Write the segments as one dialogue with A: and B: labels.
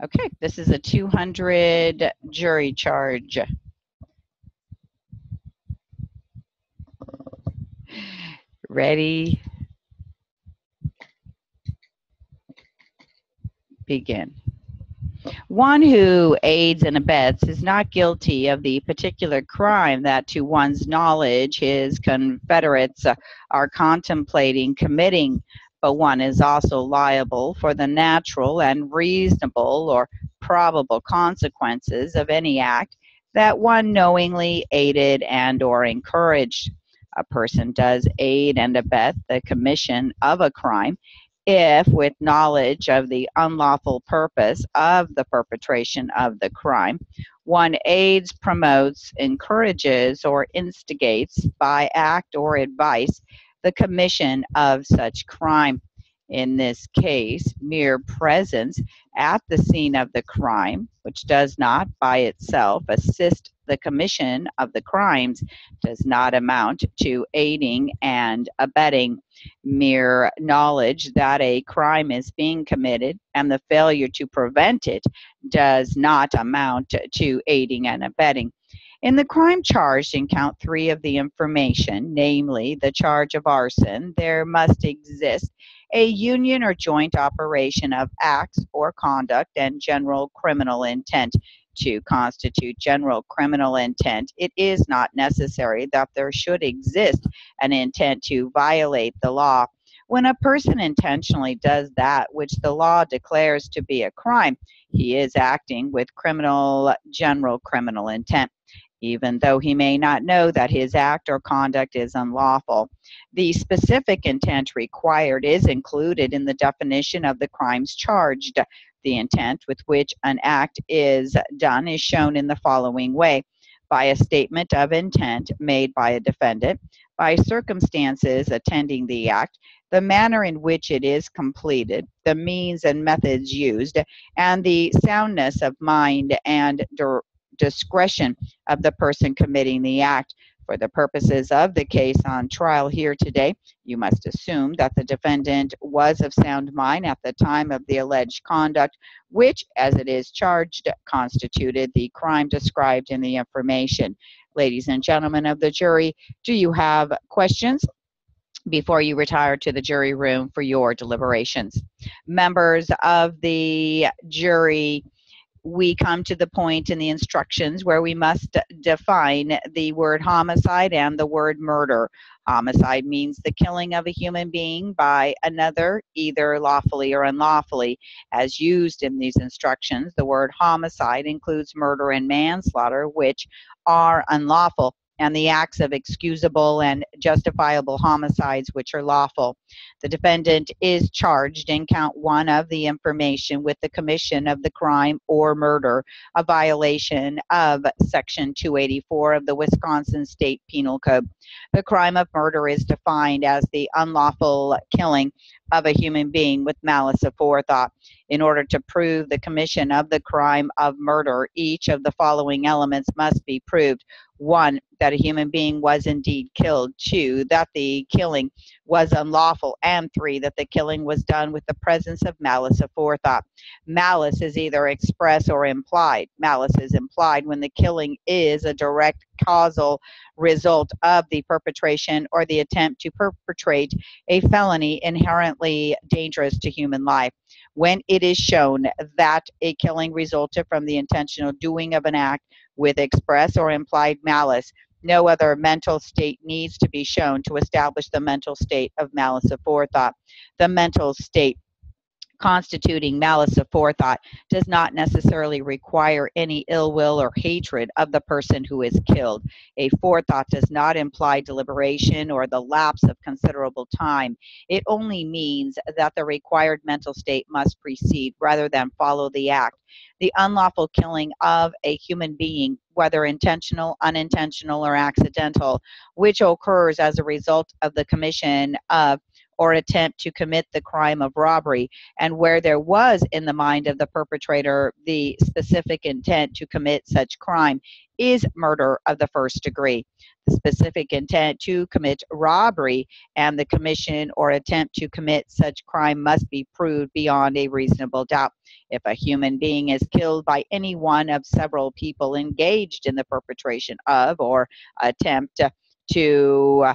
A: Okay, this is a 200 jury charge. Ready, begin. One who aids and abets is not guilty of the particular crime that, to one's knowledge, his confederates are contemplating committing, but one is also liable for the natural and reasonable or probable consequences of any act that one knowingly aided and or encouraged. A person does aid and abet the commission of a crime if, with knowledge of the unlawful purpose of the perpetration of the crime, one aids, promotes, encourages, or instigates by act or advice the commission of such crime. In this case, mere presence at the scene of the crime, which does not by itself assist the commission of the crimes, does not amount to aiding and abetting. Mere knowledge that a crime is being committed and the failure to prevent it does not amount to aiding and abetting. In the crime charged in count 3 of the information, namely the charge of arson, there must exist a union or joint operation of acts or conduct and general criminal intent. To constitute general criminal intent, it is not necessary that there should exist an intent to violate the law. When a person intentionally does that which the law declares to be a crime, he is acting with general criminal intent, even though he may not know that his act or conduct is unlawful. The specific intent required is included in the definition of the crimes charged. The intent with which an act is done is shown in the following way: by a statement of intent made by a defendant, by circumstances attending the act, the manner in which it is completed, the means and methods used, and the soundness of mind and discretion of the person committing the act. For the purposes of the case on trial here today, you must assume that the defendant was of sound mind at the time of the alleged conduct, which, as it is charged, constituted the crime described in the information. Ladies and gentlemen of the jury, do you have questions before you retire to the jury room for your deliberations? Members of the jury, we come to the point in the instructions where we must define the word homicide and the word murder. Homicide means the killing of a human being by another, either lawfully or unlawfully. As used in these instructions, the word homicide includes murder and manslaughter, which are unlawful, and the acts of excusable and justifiable homicides, which are lawful. The defendant is charged in count 1 of the information with the commission of the crime or murder, a violation of Section 284 of the Wisconsin State Penal Code. The crime of murder is defined as the unlawful killing of a human being with malice aforethought. In order to prove the commission of the crime of murder, each of the following elements must be proved: 1, that a human being was indeed killed; 2, that the killing was unlawful; and 3, that the killing was done with the presence of malice aforethought. Malice is either express or implied. Malice is implied when the killing is a direct causal result of the perpetration or the attempt to perpetrate a felony inherently dangerous to human life. When it is shown that a killing resulted from the intentional doing of an act with express or implied malice, no other mental state needs to be shown to establish the mental state of malice aforethought. The mental state constituting malice aforethought does not necessarily require any ill will or hatred of the person who is killed. A forethought does not imply deliberation or the lapse of considerable time. It only means that the required mental state must precede rather than follow the act. The unlawful killing of a human being, whether intentional, unintentional, or accidental, which occurs as a result of the commission of or attempt to commit the crime of robbery, and where there was in the mind of the perpetrator the specific intent to commit such crime, is murder of the first degree. The specific intent to commit robbery and the commission or attempt to commit such crime must be proved beyond a reasonable doubt. If a human being is killed by any one of several people engaged in the perpetration of or attempt to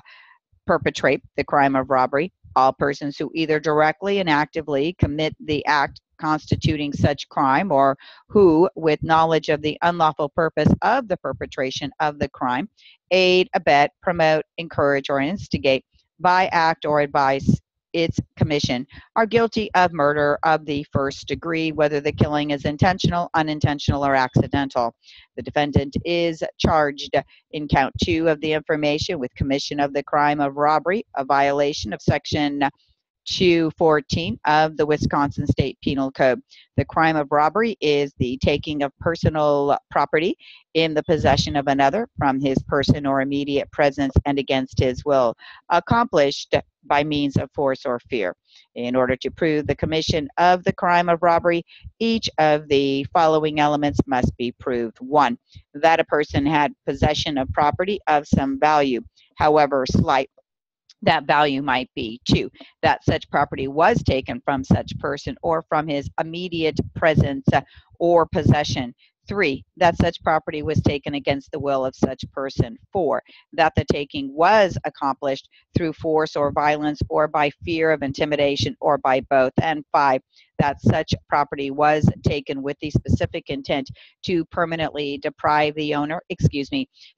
A: perpetrate the crime of robbery, all persons who either directly and actively commit the act constituting such crime, or who, with knowledge of the unlawful purpose of the perpetration of the crime, aid, abet, promote, encourage, or instigate by act or advice its commission, are guilty of murder of the first degree, whether the killing is intentional, unintentional, or accidental. The defendant is charged in count 2 of the information with commission of the crime of robbery, a violation of section 214 of the Wisconsin State Penal Code. The crime of robbery is the taking of personal property in the possession of another from his person or immediate presence and against his will, accomplished by means of force or fear. In order to prove the commission of the crime of robbery, each of the following elements must be proved. 1, that a person had possession of property of some value, however slight that value might be. 2, that such property was taken from such person or from his immediate presence or possession. 3, that such property was taken against the will of such person. 4, that the taking was accomplished through force or violence or by fear of intimidation or by both. And 5, that such property was taken with the specific intent to permanently deprive the owner,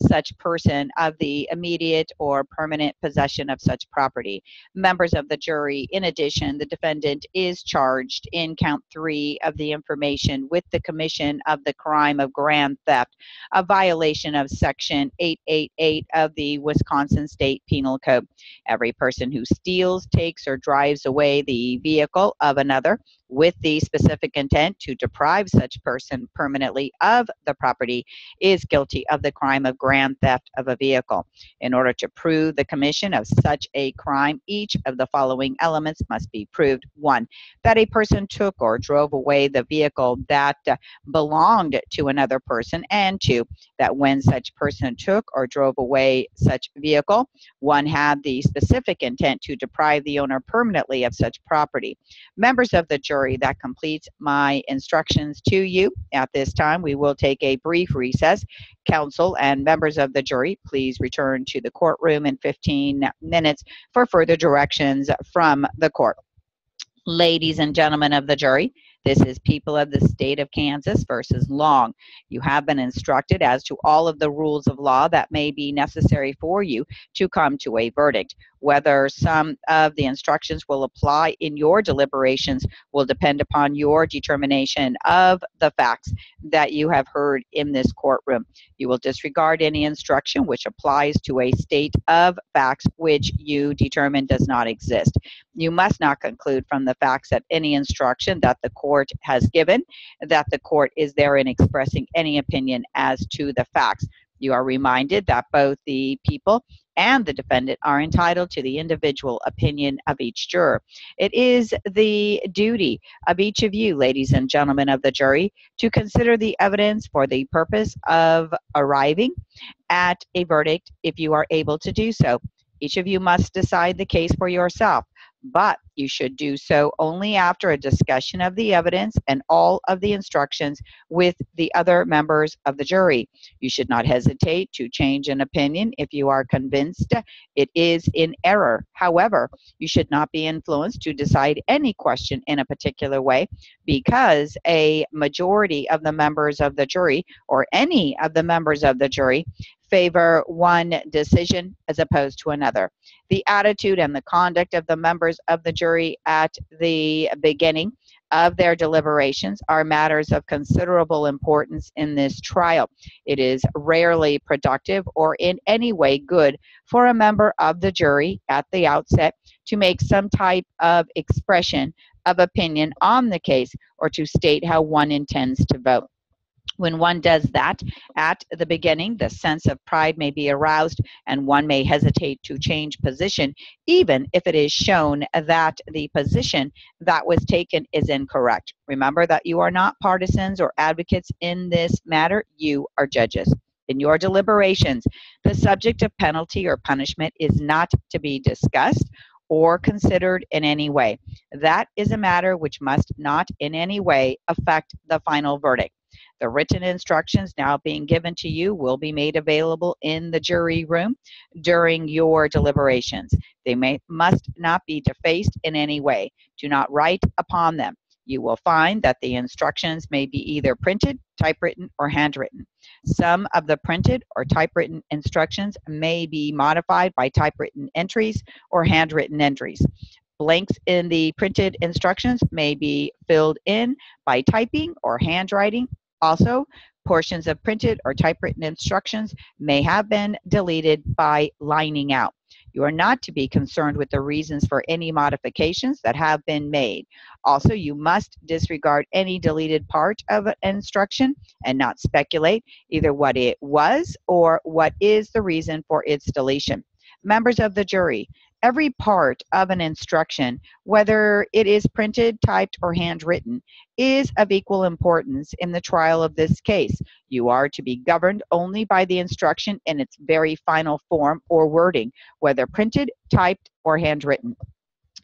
A: such person of the immediate or permanent possession of such property. Members of the jury, in addition, the defendant is charged in count 3 of the information with the commission of the crime of grand theft, a violation of section 888 of the Wisconsin State Penal Code. Every person who steals, takes, or drives away the vehicle of another with the specific intent to deprive such person permanently of the property is guilty of the crime of grand theft of a vehicle. In order to prove the commission of such a crime, each of the following elements must be proved. 1, that a person took or drove away the vehicle that belonged to another person, and 2, that when such person took or drove away such vehicle, one had the specific intent to deprive the owner permanently of such property. Members of the jury, that completes my instructions to you. At this time, we will take a brief recess. Counsel and members of the jury, please return to the courtroom in 15 minutes for further directions from the court. Ladies and gentlemen of the jury, this is People of the State of Kansas versus Long. You have been instructed as to all of the rules of law that may be necessary for you to come to a verdict. Whether some of the instructions will apply in your deliberations will depend upon your determination of the facts that you have heard in this courtroom. You will disregard any instruction which applies to a state of facts which you determine does not exist. You must not conclude from the facts that any instruction that the court has given that the court is therein expressing any opinion as to the facts. You are reminded that both the people and the defendant are entitled to the individual opinion of each juror. It is the duty of each of you, ladies and gentlemen of the jury, to consider the evidence for the purpose of arriving at a verdict if you are able to do so. Each of you must decide the case for yourself, but you should do so only after a discussion of the evidence and all of the instructions with the other members of the jury. You should not hesitate to change an opinion if you are convinced it is in error. However, you should not be influenced to decide any question in a particular way because a majority of the members of the jury or any of the members of the jury favor one decision as opposed to another. The attitude and the conduct of the members of the jury at the beginning of their deliberations are matters of considerable importance in this trial. It is rarely productive or in any way good for a member of the jury at the outset to make some type of expression of opinion on the case or to state how one intends to vote. When one does that at the beginning, the sense of pride may be aroused and one may hesitate to change position, even if it is shown that the position that was taken is incorrect. Remember that you are not partisans or advocates in this matter, you are judges. In your deliberations, the subject of penalty or punishment is not to be discussed or considered in any way. That is a matter which must not in any way affect the final verdict. The written instructions now being given to you will be made available in the jury room during your deliberations. They must not be defaced in any way. Do not write upon them. You will find that the instructions may be either printed, typewritten, or handwritten. Some of the printed or typewritten instructions may be modified by typewritten entries or handwritten entries. Blanks in the printed instructions may be filled in by typing or handwriting. Also, portions of printed or typewritten instructions may have been deleted by lining out. You are not to be concerned with the reasons for any modifications that have been made. Also, you must disregard any deleted part of an instruction and not speculate either what it was or what is the reason for its deletion. Members of the jury, every part of an instruction, whether it is printed, typed, or handwritten, is of equal importance in the trial of this case. You are to be governed only by the instruction in its very final form or wording, whether printed, typed, or handwritten.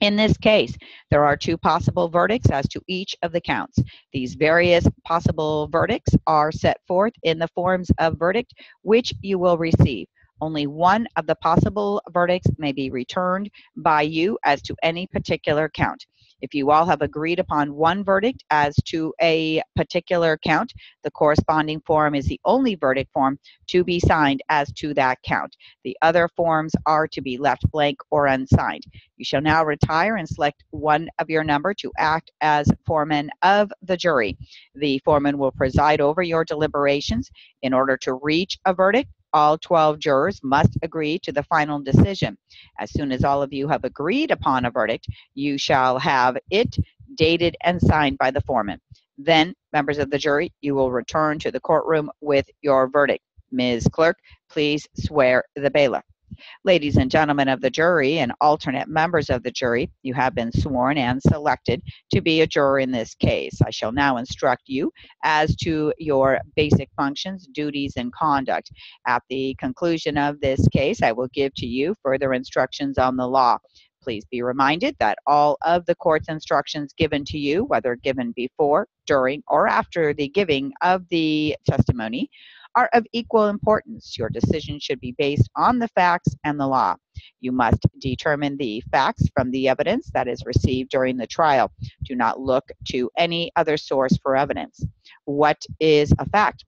A: In this case, there are two possible verdicts as to each of the counts. These various possible verdicts are set forth in the forms of verdict which you will receive. Only one of the possible verdicts may be returned by you as to any particular count. If you all have agreed upon one verdict as to a particular count, the corresponding form is the only verdict form to be signed as to that count. The other forms are to be left blank or unsigned. You shall now retire and select one of your number to act as foreman of the jury. The foreman will preside over your deliberations. In order to reach a verdict, all 12 jurors must agree to the final decision. As soon as all of you have agreed upon a verdict, you shall have it dated and signed by the foreman. Then, members of the jury, you will return to the courtroom with your verdict. Ms. Clerk, please swear the bailiff. Ladies and gentlemen of the jury and alternate members of the jury, you have been sworn and selected to be a juror in this case. I shall now instruct you as to your basic functions, duties, and conduct. At the conclusion of this case, I will give to you further instructions on the law. Please be reminded that all of the court's instructions given to you, whether given before, during, or after the giving of the testimony, are of equal importance. Your decision should be based on the facts and the law. You must determine the facts from the evidence that is received during the trial. Do not look to any other source for evidence. What is a fact?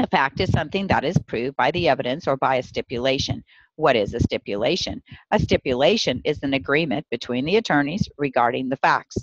A: A fact is something that is proved by the evidence or by a stipulation. What is a stipulation? A stipulation is an agreement between the attorneys regarding the facts.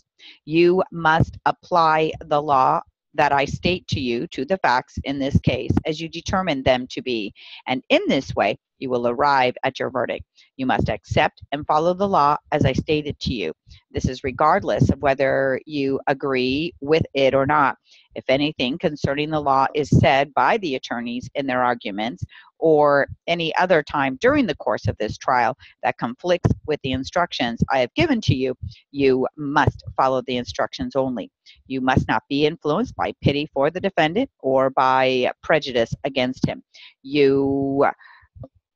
A: You must apply the law that I state to you to the facts in this case as you determine them to be, and in this way you will arrive at your verdict. You must accept and follow the law as I stated to you. This is regardless of whether you agree with it or not. If anything concerning the law is said by the attorneys in their arguments or any other time during the course of this trial that conflicts with the instructions I have given to you, you must follow the instructions only. You must not be influenced by pity for the defendant or by prejudice against him. You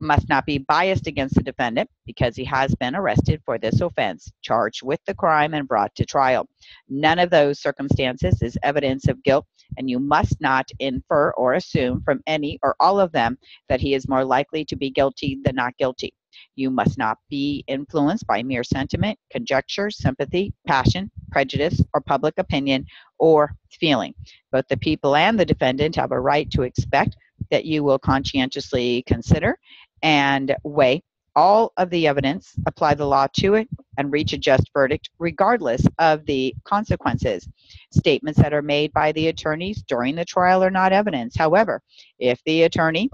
A: must not be biased against the defendant because he has been arrested for this offense, charged with the crime, and brought to trial. None of those circumstances is evidence of guilt, and you must not infer or assume from any or all of them that he is more likely to be guilty than not guilty. You must not be influenced by mere sentiment, conjecture, sympathy, passion, prejudice, or public opinion or feeling. Both the people and the defendant have a right to expect that you will conscientiously consider and weigh all of the evidence, apply the law to it, and reach a just verdict regardless of the consequences. Statements that are made by the attorneys during the trial are not evidence. However, if the attorney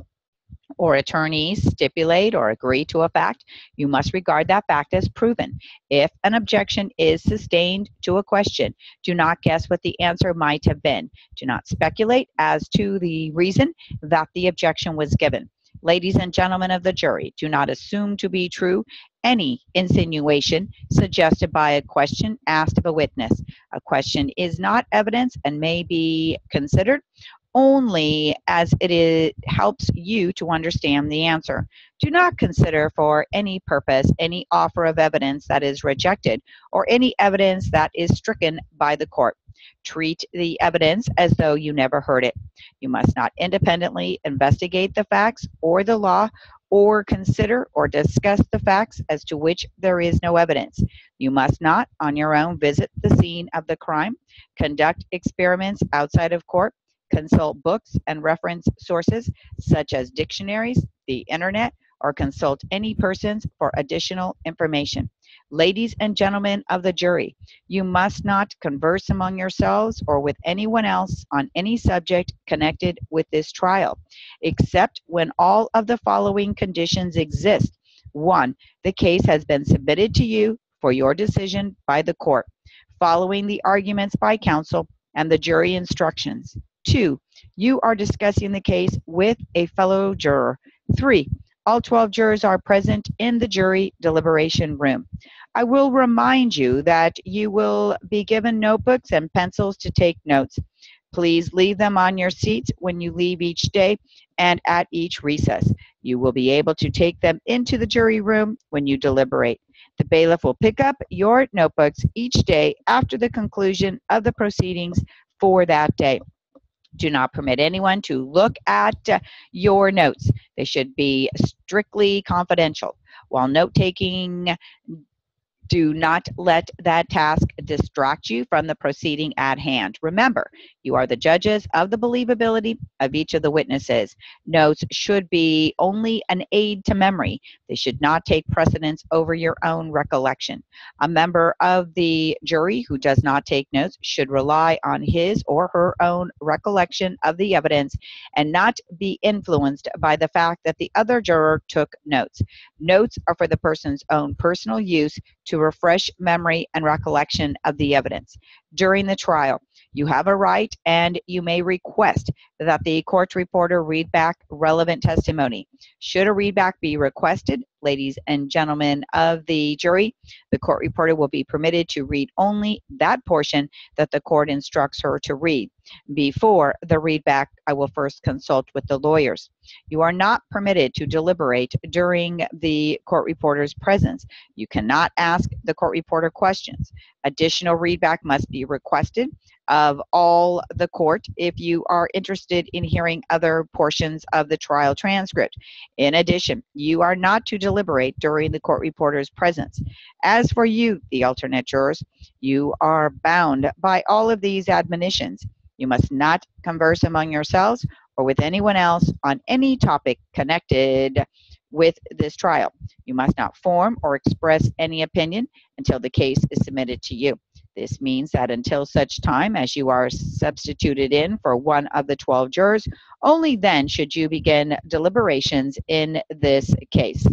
A: or attorneys stipulate or agree to a fact, you must regard that fact as proven. If an objection is sustained to a question, do not guess what the answer might have been. Do not speculate as to the reason that the objection was given. Ladies and gentlemen of the jury, do not assume to be true any insinuation suggested by a question asked of a witness. A question is not evidence and may be considered only as helps you to understand the answer. Do not consider for any purpose any offer of evidence that is rejected or any evidence that is stricken by the court. Treat the evidence as though you never heard it. You must not independently investigate the facts or the law or consider or discuss the facts as to which there is no evidence. You must not, on your own, visit the scene of the crime, conduct experiments outside of court, consult books and reference sources such as dictionaries, the internet, or consult any persons for additional information. Ladies and gentlemen of the jury, you must not converse among yourselves or with anyone else on any subject connected with this trial, except when all of the following conditions exist. 1. The case has been submitted to you for your decision by the court, following the arguments by counsel and the jury instructions. 2. You are discussing the case with a fellow juror. 3. All 12 jurors are present in the jury deliberation room. I will remind you that you will be given notebooks and pencils to take notes. Please leave them on your seats when you leave each day and at each recess. You will be able to take them into the jury room when you deliberate. The bailiff will pick up your notebooks each day after the conclusion of the proceedings for that day. Do not permit anyone to look at your notes. They should be strictly confidential. While note-taking, do not let that task distract you from the proceeding at hand. Remember, you are the judges of the believability of each of the witnesses. Notes should be only an aid to memory. They should not take precedence over your own recollection. A member of the jury who does not take notes should rely on his or her own recollection of the evidence and not be influenced by the fact that the other juror took notes. Notes are for the person's own personal use to refresh memory and recollection of the evidence. During the trial, you have a right and you may request that the court reporter read back relevant testimony. Should a readback be requested, ladies and gentlemen of the jury, the court reporter will be permitted to read only that portion that the court instructs her to read. Before the readback, I will first consult with the lawyers. You are not permitted to deliberate during the court reporter's presence. You cannot ask the court reporter questions. Additional readback must be requested of all the court if you are interested in hearing other portions of the trial transcript. In addition, you are not to deliberate during the court reporter's presence. As for you, the alternate jurors, you are bound by all of these admonitions. You must not converse among yourselves or with anyone else on any topic connected with this trial. You must not form or express any opinion until the case is submitted to you. This means that until such time as you are substituted in for one of the 12 jurors, only then should you begin deliberations in this case.